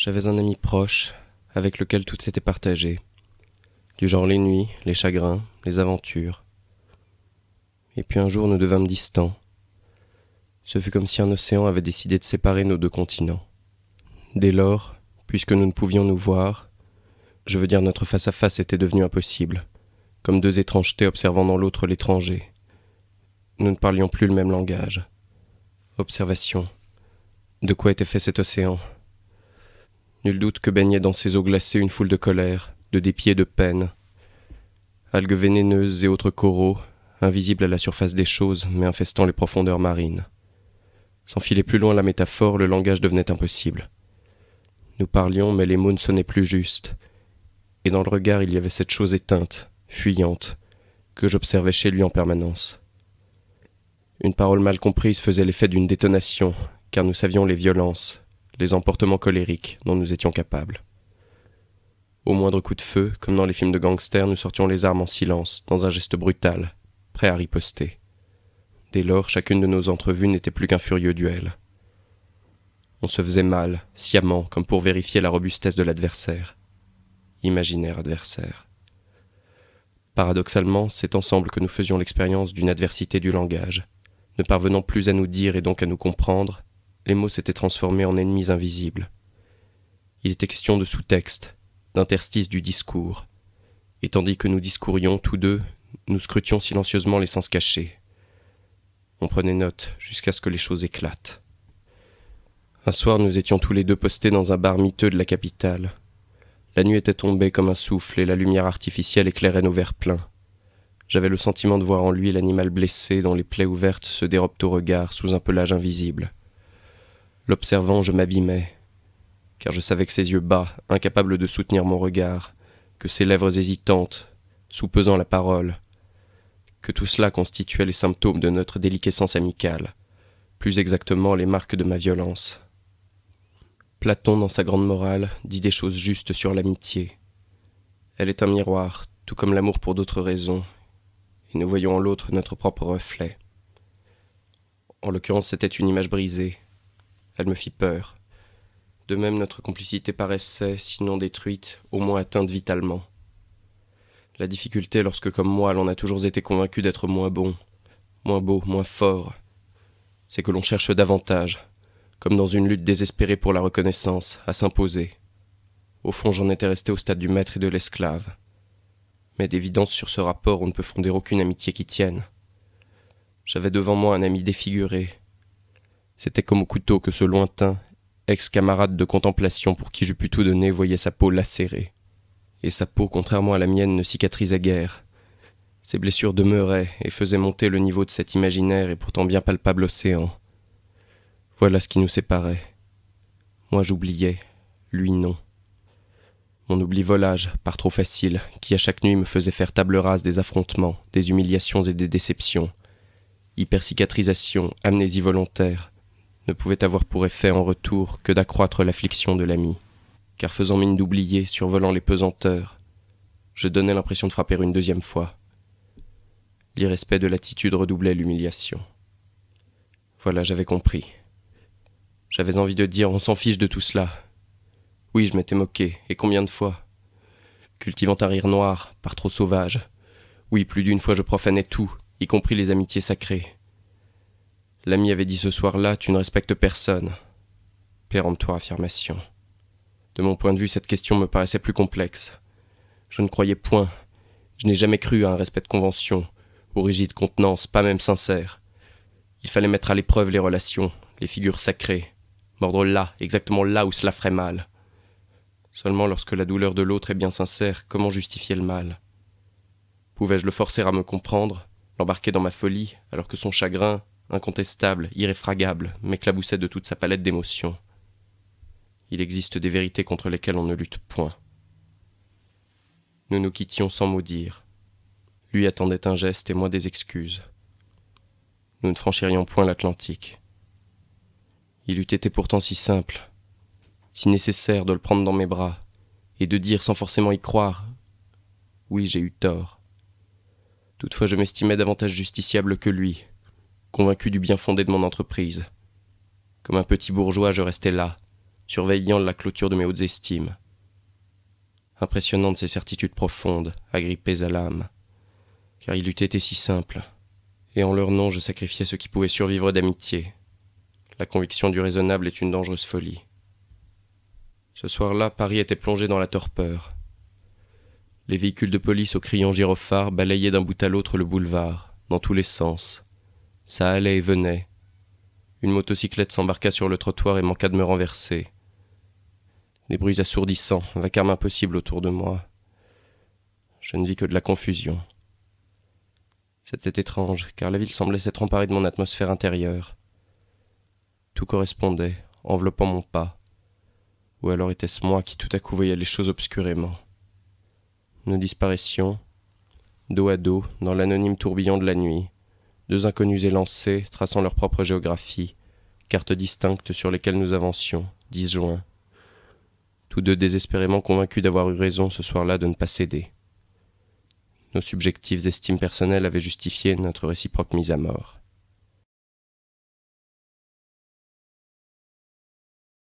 J'avais un ami proche, avec lequel tout était partagé. Du genre les nuits, les chagrins, les aventures. Et puis un jour nous devînmes distants. Ce fut comme si un océan avait décidé de séparer nos deux continents. Dès lors, puisque nous ne pouvions nous voir, je veux dire notre face-à-face était devenu impossible, comme deux étrangetés observant dans l'autre l'étranger. Nous ne parlions plus le même langage. Observation. De quoi était fait cet océan ? Nul doute que baignait dans ces eaux glacées une foule de colère, de dépit et de peine. Algues vénéneuses et autres coraux, invisibles à la surface des choses, mais infestant les profondeurs marines. Sans filer plus loin la métaphore, le langage devenait impossible. Nous parlions, mais les mots ne sonnaient plus justes. Et dans le regard, il y avait cette chose éteinte, fuyante, que j'observais chez lui en permanence. Une parole mal comprise faisait l'effet d'une détonation, car nous savions les violences, les emportements colériques dont nous étions capables. Au moindre coup de feu, comme dans les films de gangsters, nous sortions les armes en silence, dans un geste brutal, prêt à riposter. Dès lors, chacune de nos entrevues n'était plus qu'un furieux duel. On se faisait mal, sciemment, comme pour vérifier la robustesse de l'adversaire. Imaginaire adversaire. Paradoxalement, c'est ensemble que nous faisions l'expérience d'une adversité du langage. Ne parvenant plus à nous dire et donc à nous comprendre, les mots s'étaient transformés en ennemis invisibles. Il était question de sous-texte, d'interstice du discours. Et tandis que nous discourions tous deux, nous scrutions silencieusement les sens cachés. On prenait note jusqu'à ce que les choses éclatent. Un soir, nous étions tous les deux postés dans un bar miteux de la capitale. La nuit était tombée comme un souffle et la lumière artificielle éclairait nos verres pleins. J'avais le sentiment de voir en lui l'animal blessé dont les plaies ouvertes se dérobent au regard sous un pelage invisible. L'observant, je m'abîmais, car je savais que ses yeux bas, incapables de soutenir mon regard, que ses lèvres hésitantes, soupesant la parole, que tout cela constituait les symptômes de notre déliquescence amicale, plus exactement les marques de ma violence. Platon, dans sa grande morale, dit des choses justes sur l'amitié. Elle est un miroir, tout comme l'amour pour d'autres raisons, et nous voyons en l'autre notre propre reflet. En l'occurrence, c'était une image brisée. Elle me fit peur. De même, notre complicité paraissait, sinon détruite, au moins atteinte vitalement. La difficulté, lorsque comme moi, l'on a toujours été convaincu d'être moins bon, moins beau, moins fort, c'est que l'on cherche davantage, comme dans une lutte désespérée pour la reconnaissance, à s'imposer. Au fond, j'en étais resté au stade du maître et de l'esclave. Mais d'évidence sur ce rapport, on ne peut fonder aucune amitié qui tienne. J'avais devant moi un ami défiguré. C'était comme au couteau que ce lointain, ex-camarade de contemplation pour qui j'eus pu tout donner, voyait sa peau lacérée. Et sa peau, contrairement à la mienne, ne cicatrisait guère. Ses blessures demeuraient et faisaient monter le niveau de cet imaginaire et pourtant bien palpable océan. Voilà ce qui nous séparait. Moi j'oubliais, lui non. Mon oubli volage, par trop facile, qui à chaque nuit me faisait faire table rase des affrontements, des humiliations et des déceptions. Hypercicatrisation, amnésie volontaire, ne pouvait avoir pour effet en retour que d'accroître l'affliction de l'ami. Car faisant mine d'oublier, survolant les pesanteurs, je donnais l'impression de frapper une deuxième fois. L'irrespect de l'attitude redoublait l'humiliation. Voilà, j'avais compris. J'avais envie de dire « on s'en fiche de tout cela ». Oui, je m'étais moqué, et combien de fois ? Cultivant un rire noir, par trop sauvage. Oui, plus d'une fois je profanais tout, y compris les amitiés sacrées. L'ami avait dit ce soir-là « tu ne respectes personne ». Péremptoire affirmation. De mon point de vue, cette question me paraissait plus complexe. Je ne croyais point, je n'ai jamais cru à un respect de convention, aux rigides contenances, pas même sincères. Il fallait mettre à l'épreuve les relations, les figures sacrées, mordre là, exactement là où cela ferait mal. Seulement lorsque la douleur de l'autre est bien sincère, comment justifier le mal ? Pouvais-je le forcer à me comprendre, l'embarquer dans ma folie, alors que son chagrin, incontestable, irréfragable, m'éclaboussait de toute sa palette d'émotions ? Il existe des vérités contre lesquelles on ne lutte point. Nous nous quittions sans mot dire. Lui attendait un geste et moi des excuses. Nous ne franchirions point l'Atlantique. Il eût été pourtant si simple, si nécessaire de le prendre dans mes bras, et de dire sans forcément y croire « Oui, j'ai eu tort ». Toutefois, je m'estimais davantage justiciable que lui, convaincu du bien fondé de mon entreprise. Comme un petit bourgeois, je restais là, surveillant la clôture de mes hautes estimes. Impressionnantes ces certitudes profondes, agrippées à l'âme, car il eût été si simple, et en leur nom je sacrifiais ce qui pouvait survivre d'amitié. La conviction du raisonnable est une dangereuse folie. Ce soir-là, Paris était plongé dans la torpeur. Les véhicules de police aux crayons gyrophares balayaient d'un bout à l'autre le boulevard, dans tous les sens. Ça allait et venait. Une motocyclette s'embarqua sur le trottoir et manqua de me renverser. Des bruits assourdissants, un vacarme impossible autour de moi. Je ne vis que de la confusion. C'était étrange, car la ville semblait s'être emparée de mon atmosphère intérieure. Tout correspondait, enveloppant mon pas. Ou alors était-ce moi qui tout à coup voyais les choses obscurément. Nous disparaissions, dos à dos, dans l'anonyme tourbillon de la nuit, deux inconnus élancés, traçant leur propre géographie, cartes distinctes sur lesquelles nous avancions, disjoints. Tous deux désespérément convaincus d'avoir eu raison ce soir-là de ne pas céder. Nos subjectives estimes personnelles avaient justifié notre réciproque mise à mort.